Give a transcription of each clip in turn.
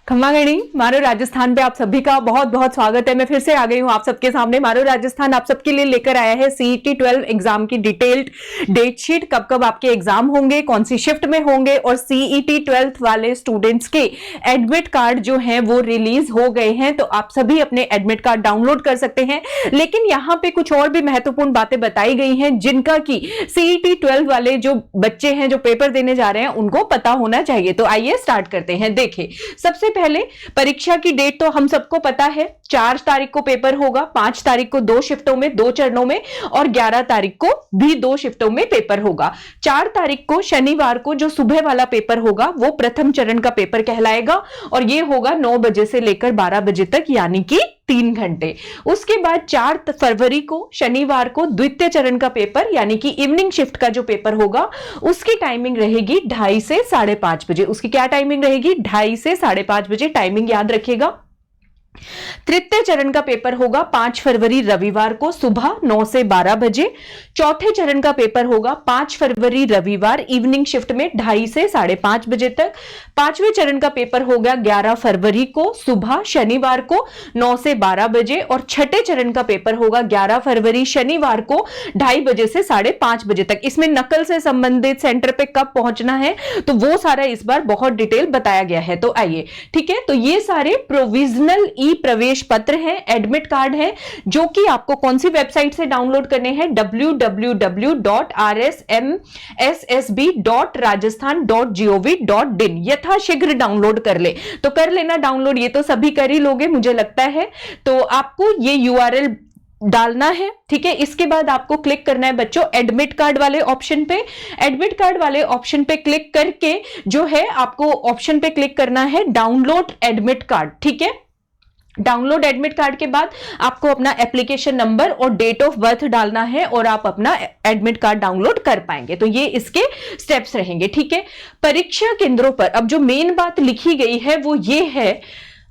खम्मा गणी मारो राजस्थान पे आप सभी का बहुत बहुत स्वागत है। मैं फिर से आ गई हूँ आप सबके सामने। मारो राजस्थान आप सबके लिए लेकर आया है सीईटी 12 एग्जाम की डिटेल्ड डेट शीट, कब कब आपके एग्जाम होंगे, कौन सी शिफ्ट में होंगे, और सीईटी 12th वाले स्टूडेंट्स के एडमिट कार्ड जो है वो रिलीज हो गए हैं। तो आप सभी अपने एडमिट कार्ड डाउनलोड कर सकते हैं। लेकिन यहाँ पे कुछ और भी महत्वपूर्ण बातें बताई गई हैं जिनका कि सीईटी 12 वाले जो बच्चे हैं जो पेपर देने जा रहे हैं उनको पता होना चाहिए। तो आइए स्टार्ट करते हैं। देखिए, सबसे पहले परीक्षा की डेट तो हम सबको पता है, 4 तारीख को पेपर होगा, 5 तारीख को 2 शिफ्टों में 2 चरणों में, और 11 तारीख को भी 2 शिफ्टों में पेपर होगा। 4 तारीख को शनिवार को जो सुबह वाला पेपर होगा वो प्रथम चरण का पेपर कहलाएगा और ये होगा 9 बजे से लेकर 12 बजे तक, यानी कि 3 घंटे। उसके बाद 4 फरवरी को शनिवार को द्वितीय चरण का पेपर यानी कि इवनिंग शिफ्ट का जो पेपर होगा उसकी टाइमिंग रहेगी 2:30 से 5:30 बजे। उसकी क्या टाइमिंग रहेगी? 2:30 से 5:30 बजे टाइमिंग याद रखिएगा। तृतीय चरण का पेपर होगा 5 फरवरी रविवार को सुबह 9 से 12 बजे। चौथे चरण का पेपर होगा 5 फरवरी रविवार इवनिंग शिफ्ट में 2:30 से 5:30 बजे तक। 5वें चरण का पेपर होगा 11 फरवरी को सुबह शनिवार को 9 से 12 बजे, और छठे चरण का पेपर होगा 11 फरवरी शनिवार को 2:30 बजे से 5:30 बजे तक। इसमें नकल से संबंधित सेंटर पे कब पहुंचना है तो वो सारा इस बार बहुत डिटेल बताया गया है। तो आइए, ठीक है, तो ये सारे प्रोविजनल ई प्रवेश पत्र है, एडमिट कार्ड है, जो कि आपको कौन सी वेबसाइट से डाउनलोड करने हैं? www.rsmssb.rajasthan.gov.in। यथाशीघ्र डाउनलोड कर ले तो कर लेना डाउनलोड, ये तो सभी कर ही लोगे मुझे लगता है। तो आपको ये यूआरएल डालना है, ठीक है। इसके बाद आपको क्लिक करना है बच्चों एडमिट कार्ड वाले ऑप्शन पे। एडमिट कार्ड वाले ऑप्शन पे क्लिक करके जो है आपको ऑप्शन पे क्लिक करना है डाउनलोड एडमिट कार्ड, ठीक है। डाउनलोड एडमिट कार्ड के बाद आपको अपना एप्लीकेशन नंबर और डेट ऑफ बर्थ डालना है और आप अपना एडमिट कार्ड डाउनलोड कर पाएंगे। तो ये इसके स्टेप्स रहेंगे, ठीक है। परीक्षा केंद्रों पर अब जो मेन बात लिखी गई है वो ये है,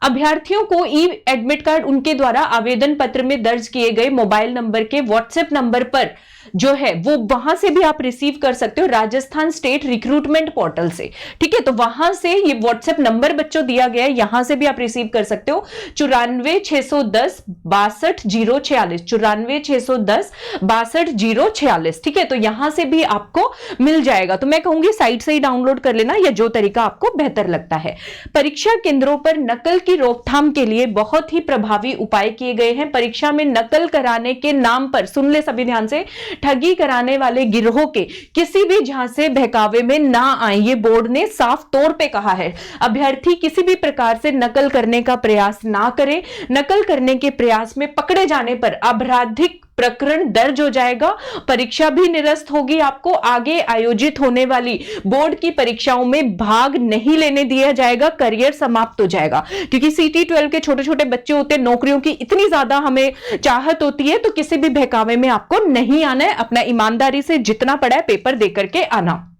अभ्यर्थियों को ई एडमिट कार्ड उनके द्वारा आवेदन पत्र में दर्ज किए गए मोबाइल नंबर के व्हाट्सएप नंबर पर जो है वो वहां से भी आप रिसीव कर सकते हो, राजस्थान स्टेट रिक्रूटमेंट पोर्टल से, ठीक है। तो वहां से ये व्हाट्सएप नंबर बच्चों दिया गया है, यहां से भी आप रिसीव कर सकते हो 94 610 62 046, 94 610 62 046, ठीक है। तो यहां से भी आपको मिल जाएगा। तो मैं कहूंगी साइट से ही डाउनलोड कर लेना या जो तरीका आपको बेहतर लगता है। परीक्षा केंद्रों पर नकल की रोकथाम के लिए बहुत ही प्रभावी उपाय किए गए हैं। परीक्षा में नकल कराने के नाम पर, सुन ले सभी ध्यान से, ठगी कराने वाले गिरोह के किसी भी झांसे बहकावे में ना आए, ये बोर्ड ने साफ तौर पे कहा है। अभ्यर्थी किसी भी प्रकार से नकल करने का प्रयास ना करें। नकल करने के प्रयास में पकड़े जाने पर आपराधिक प्रकरण दर्ज हो जाएगा, परीक्षा भी निरस्त होगी। आपको आगे आयोजित होने वाली बोर्ड की परीक्षाओं में भाग नहीं लेने दिया जाएगा, करियर समाप्त हो जाएगा। क्योंकि सीटी 12 के छोटे छोटे बच्चे होते हैं, नौकरियों की इतनी ज्यादा हमें चाहत होती है, तो किसी भी बहकावे में आपको नहीं आना है। अपना ईमानदारी से जितना पड़ा है पेपर देकर के आना।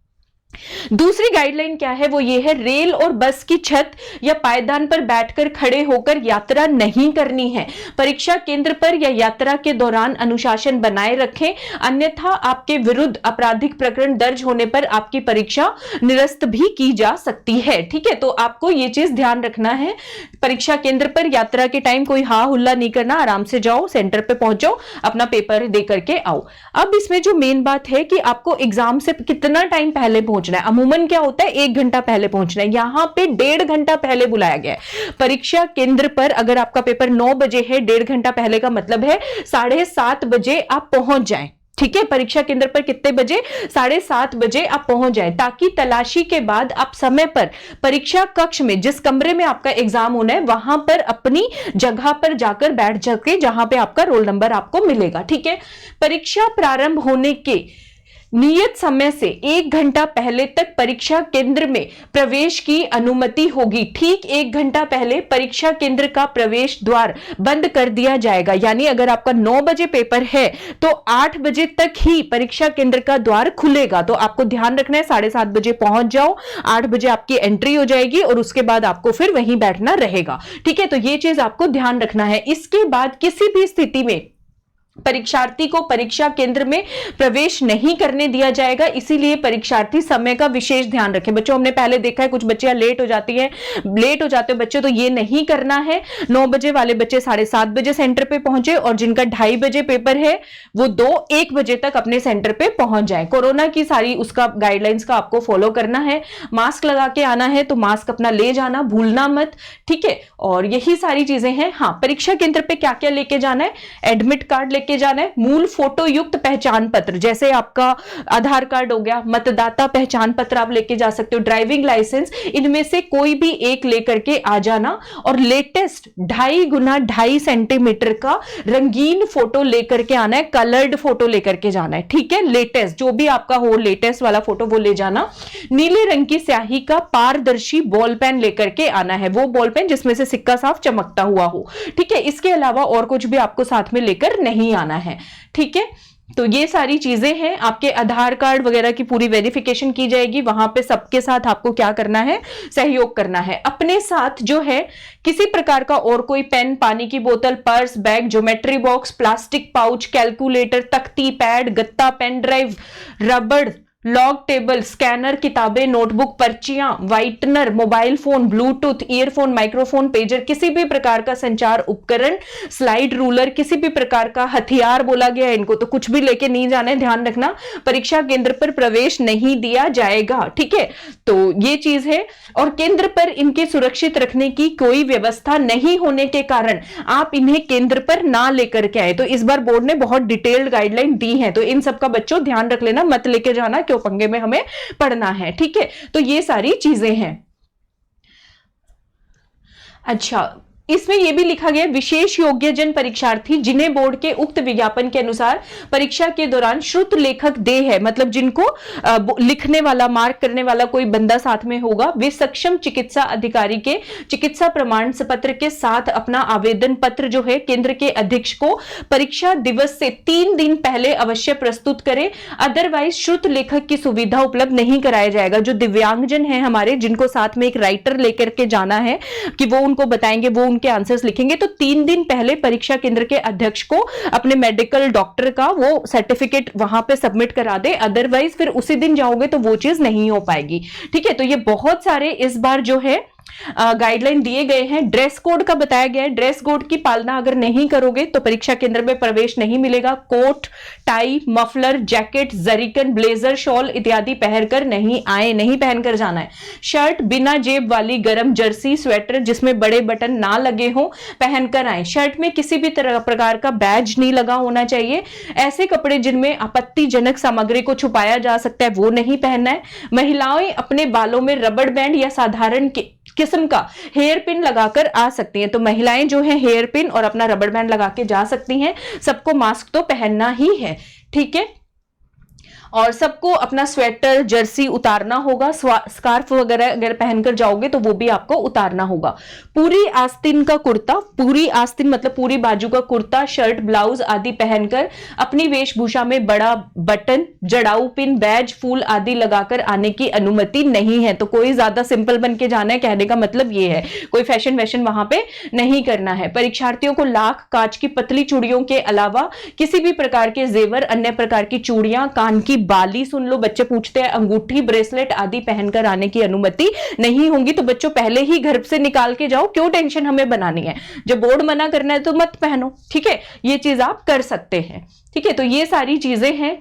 दूसरी गाइडलाइन क्या है? वो ये है, रेल और बस की छत या पायदान पर बैठकर खड़े होकर यात्रा नहीं करनी है। परीक्षा केंद्र पर या यात्रा के दौरान अनुशासन बनाए रखें, अन्यथा आपके विरुद्ध आपराधिक प्रकरण दर्ज होने पर आपकी परीक्षा निरस्त भी की जा सकती है, ठीक है। तो आपको ये चीज ध्यान रखना है। परीक्षा केंद्र पर यात्रा के टाइम कोई हा हुल्ला नहीं करना, आराम से जाओ, सेंटर पे पहुंच जाओ, अपना पेपर दे करके आओ। अब इसमें जो मेन बात है कि आपको एग्जाम से कितना टाइम पहले पहुंचना है। अमूमन क्या होता है, 1 घंटा पहले पहुंचना है, यहां पे 1.5 घंटा पहले बुलाया गया है। परीक्षा केंद्र पर अगर आपका पेपर 9 बजे है, 1.5 घंटा पहले का मतलब है 7:30 बजे आप पहुंच जाएं, ठीक है। परीक्षा केंद्र पर कितने बजे? 7:30 बजे आप पहुंच जाएं, ताकि तलाशी के बाद आप समय पर परीक्षा कक्ष में, जिस कमरे में आपका एग्जाम होना है, वहां पर अपनी जगह पर जाकर बैठ जाके जहां पे आपका रोल नंबर आपको मिलेगा, ठीक है। परीक्षा प्रारंभ होने के नियत समय से 1 घंटा पहले तक परीक्षा केंद्र में प्रवेश की अनुमति होगी। ठीक 1 घंटा पहले परीक्षा केंद्र का प्रवेश द्वार बंद कर दिया जाएगा। यानी अगर आपका 9 बजे पेपर है तो 8 बजे तक ही परीक्षा केंद्र का द्वार खुलेगा। तो आपको ध्यान रखना है, 7:30 बजे पहुंच जाओ, 8 बजे आपकी एंट्री हो जाएगी और उसके बाद आपको फिर वहीं बैठना रहेगा, ठीक है। तो ये चीज आपको ध्यान रखना है। इसके बाद किसी भी स्थिति में परीक्षार्थी को परीक्षा केंद्र में प्रवेश नहीं करने दिया जाएगा, इसीलिए परीक्षार्थी समय का विशेष ध्यान रखें। बच्चों हमने पहले देखा है कुछ बच्चियां लेट हो जाती हैं, लेट हो जाते हो बच्चे, तो ये नहीं करना है। 9 बजे वाले बच्चे 7:30 बजे सेंटर पे पहुंचे और जिनका 2:30 बजे पेपर है वो 1 बजे तक अपने सेंटर पे पहुंच जाए। कोरोना की सारी उसका गाइडलाइंस का आपको फॉलो करना है। मास्क लगा के आना है तो मास्क अपना ले जाना भूलना मत, ठीक है। और यही सारी चीजें हैं। हाँ, परीक्षा केंद्र पे क्या क्या लेके जाना है, एडमिट कार्ड लेके जाना है, मूल फोटो युक्त पहचान पत्र जैसे आपका आधार कार्ड हो गया, मतदाता पहचान पत्र आप लेके जा सकते हो, ड्राइविंग लाइसेंस, इनमें से कोई भी एक लेकर के आ जाना। और लेटेस्ट 2.5 गुना 2.5 सेंटीमीटर का रंगीन फोटो लेकर के आना है, कलर्ड फोटो लेकर के जाना है, ठीक है। लेटेस्ट जो भी आपका हो, लेटेस्ट वाला फोटो वो ले जाना। नीले रंग की स्याही का पारदर्शी बॉल पेन लेकर के आना है, वो बॉल पेन जिसमें से सिक्का साफ चमकता हुआ हो, ठीक है। इसके अलावा और कुछ भी आपको साथ में लेकर नहीं आना है, ठीक है। तो ये सारी चीजें हैं। आपके आधार कार्ड वगैरह की पूरी वेरिफिकेशन की जाएगी, वहां पे सबके साथ आपको क्या करना है, सहयोग करना है। अपने साथ जो है किसी प्रकार का और कोई पेन, पानी की बोतल, purse, bag, geometry box, plastic pouch, calculator, तख्ती, पैड, गत्ता, पेन ड्राइव, रबड़, लॉग टेबल, स्कैनर, किताबें, नोटबुक, पर्चियां, whitener, mobile phone, Bluetooth, earphone, microphone, pager, किसी भी प्रकार का संचार उपकरण, स्लाइड रूलर, किसी भी प्रकार का हथियार बोला गया है इनको, तो कुछ भी लेके नहीं जाना है, ध्यान रखना। परीक्षा केंद्र पर प्रवेश नहीं दिया जाएगा, ठीक है। तो ये चीज है। और केंद्र पर इनके सुरक्षित रखने की कोई व्यवस्था नहीं होने के कारण आप इन्हें केंद्र पर ना लेकर के आए। तो इस बार बोर्ड ने बहुत डिटेल्ड गाइडलाइन दी है, तो इन सबका बच्चों ध्यान रख लेना, मत लेके जाना, पंगे में हमें पढ़ना है, ठीक है। तो ये सारी चीजें हैं। अच्छा, इसमें यह भी लिखा गया, विशेष योग्य जन परीक्षार्थी जिन्हें बोर्ड के उक्त विज्ञापन के अनुसार परीक्षा के दौरान श्रुत लेखक दे है, मतलब जिनको लिखने वाला, मार्क करने वाला कोई बंदा साथ में होगा, वे सक्षम चिकित्सा अधिकारी के चिकित्सा प्रमाण पत्र के साथ अपना आवेदन पत्र जो है केंद्र के अध्यक्ष को परीक्षा दिवस से 3 दिन पहले अवश्य प्रस्तुत करें। अदरवाइज श्रुत लेखक की सुविधा उपलब्ध नहीं कराया जाएगा। जो दिव्यांगजन है हमारे, जिनको साथ में एक राइटर लेकर के जाना है कि वो उनको बताएंगे, वो उनके आंसर्स लिखेंगे, तो 3 दिन पहले परीक्षा केंद्र के अध्यक्ष को अपने मेडिकल डॉक्टर का वो सर्टिफिकेट वहां पे सबमिट करा दे। अदरवाइज फिर उसी दिन जाओगे तो वो चीज नहीं हो पाएगी, ठीक है। तो ये बहुत सारे इस बार जो है गाइडलाइन दिए गए हैं। ड्रेस कोड का बताया गया है, ड्रेस कोड की पालना अगर नहीं करोगे तो परीक्षा केंद्र में प्रवेश नहीं मिलेगा। Coat, tie, muffler, jacket, jerkin, blazer, shawl इत्यादि पहनकर नहीं आए, नहीं पहनकर जाना है। शर्ट बिना जेब वाली गर्म जर्सी, स्वेटर जिसमें बड़े बटन ना लगे हों पहनकर आए। शर्ट में किसी भी तरह प्रकार का बैज नहीं लगा होना चाहिए। ऐसे कपड़े जिनमें आपत्तिजनक सामग्री को छुपाया जा सकता है वो नहीं पहनना है। महिलाएं अपने बालों में रबड़ बैंड या साधारण किस्म का हेयर पिन लगाकर आ सकती हैं। तो महिलाएं जो है हेयर पिन और अपना रबड़ बैंड लगा के जा सकती हैं। सबको मास्क तो पहनना ही है, ठीक है। और सबको अपना स्वेटर, जर्सी उतारना होगा। स्कार्फ वगैरह अगर पहनकर जाओगे तो वो भी आपको उतारना होगा। पूरी आस्तीन का कुर्ता, पूरी आस्तीन मतलब पूरी बाजू का कुर्ता, शर्ट, ब्लाउज आदि पहनकर अपनी वेशभूषा में बड़ा बटन, जड़ाऊ पिन, बैज, फूल आदि लगाकर आने की अनुमति नहीं है। तो कोई ज्यादा सिंपल बन के जाना है, कहने का मतलब ये है, कोई फैशन वैशन वहां पे नहीं करना है। परीक्षार्थियों को लाख, कांच की पतली चूड़ियों के अलावा किसी भी प्रकार के जेवर, अन्य प्रकार की चूड़ियां, कान की बाली, सुन लो बच्चे पूछते हैं, अंगूठी, ब्रेसलेट आदि पहनकर आने की अनुमति नहीं होगी। तो बच्चों पहले ही घर से निकाल के जाओ, क्यों टेंशन हमें बनानी है। जब बोर्ड मना करना है तो मत पहनो, ठीक है। ये चीज आप कर सकते हैं, ठीक है। तो ये सारी चीजें हैं।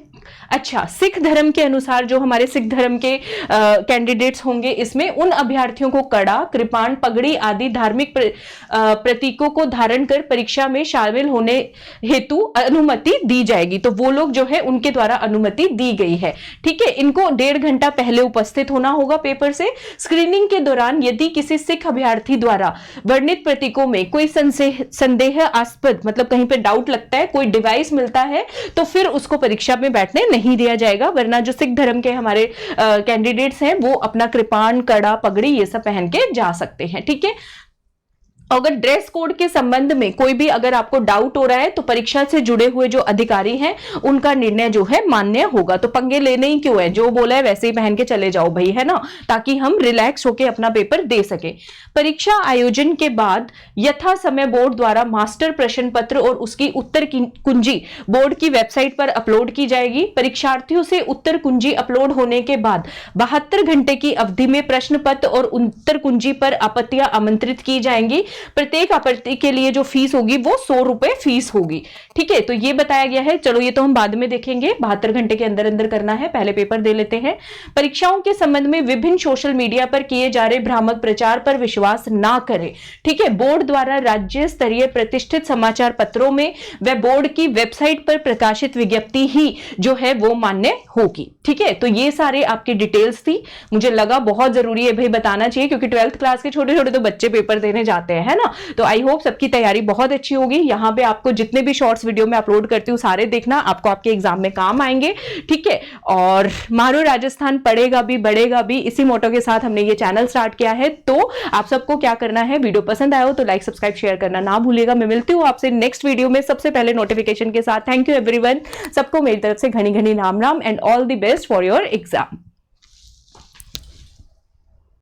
अच्छा, सिख धर्म के अनुसार जो हमारे सिख धर्म के कैंडिडेट्स होंगे, इसमें उन अभ्यर्थियों को कड़ा, कृपाण, पगड़ी आदि धार्मिक प्रतीकों को धारण कर परीक्षा में शामिल होने हेतु अनुमति दी जाएगी। तो वो लोग जो है उनके द्वारा अनुमति दी गई है, ठीक है। इनको 1.5 घंटा पहले उपस्थित होना होगा पेपर से। स्क्रीनिंग के दौरान यदि किसी सिख अभ्यर्थी द्वारा वर्णित प्रतीकों में कोई संदेहास्पद मतलब कहीं पे डाउट लगता है, कोई डिवाइस मिलता है, तो फिर उसको परीक्षा में बैठने नहीं दिया जाएगा। वरना जो सिख धर्म के हमारे कैंडिडेट्स हैं वो अपना कृपाण, कड़ा, पगड़ी ये सब पहन के जा सकते हैं, ठीक है। अगर ड्रेस कोड के संबंध में कोई भी अगर आपको डाउट हो रहा है तो परीक्षा से जुड़े हुए जो अधिकारी हैं उनका निर्णय जो है मान्य होगा। तो पंगे लेने ही क्यों है, जो बोला है वैसे ही पहन के चले जाओ भाई, है ना, ताकि हम रिलैक्स होकर अपना पेपर दे सके। परीक्षा आयोजन के बाद यथा समय बोर्ड द्वारा मास्टर प्रश्न पत्र और उसकी उत्तर कुंजी बोर्ड की वेबसाइट पर अपलोड की जाएगी। परीक्षार्थियों से उत्तर कुंजी अपलोड होने के बाद 72 घंटे की अवधि में प्रश्न पत्र और उत्तर कुंजी पर आपत्तियां आमंत्रित की जाएंगी। प्रत्येक आपत्ति के लिए जो फीस होगी वो 100 रुपए फीस होगी। ठीक है, तो ये बताया गया है। चलो ये तो हम बाद में देखेंगे, 72 घंटे के अंदर अंदर करना है, पहले पेपर दे लेते हैं। परीक्षाओं के संबंध में विभिन्न सोशल मीडिया पर किए जा रहे भ्रामक प्रचार पर विश्वास ना करें। ठीक है, बोर्ड द्वारा राज्य स्तरीय प्रतिष्ठित समाचार पत्रों में व बोर्ड की वेबसाइट पर प्रकाशित विज्ञप्ति ही जो है वो मान्य होगी। ठीक है, तो ये सारे आपकी डिटेल्स थी, मुझे लगा बहुत जरूरी है भाई बताना चाहिए, क्योंकि 12th क्लास के छोटे छोटे तो बच्चे पेपर देने जाते हैं, है ना। तो आई होप सबकी तैयारी बहुत अच्छी होगी। यहाँ पे आपको जितने भी शॉर्ट्स वीडियो में अपलोड करती हूँ सारे देखना, आपको आपके एग्जाम में काम आएंगे। ठीक है, और मारो राजस्थान पढ़ेगा भी बढ़ेगा भी, इसी मोटो के साथ हमने ये चैनल स्टार्ट किया है। तो आप सबको क्या करना है, वीडियो पसंद आया हो तो लाइक सब्सक्राइब शेयर करना ना भूलिएगा। मैं मिलती हूँ आपसे नेक्स्ट वीडियो में सबसे पहले नोटिफिकेशन के साथ। थैंक यू एवरीवन, सबको मेरी तरफ से घनी घनी Ram Ram and all the best for your exam.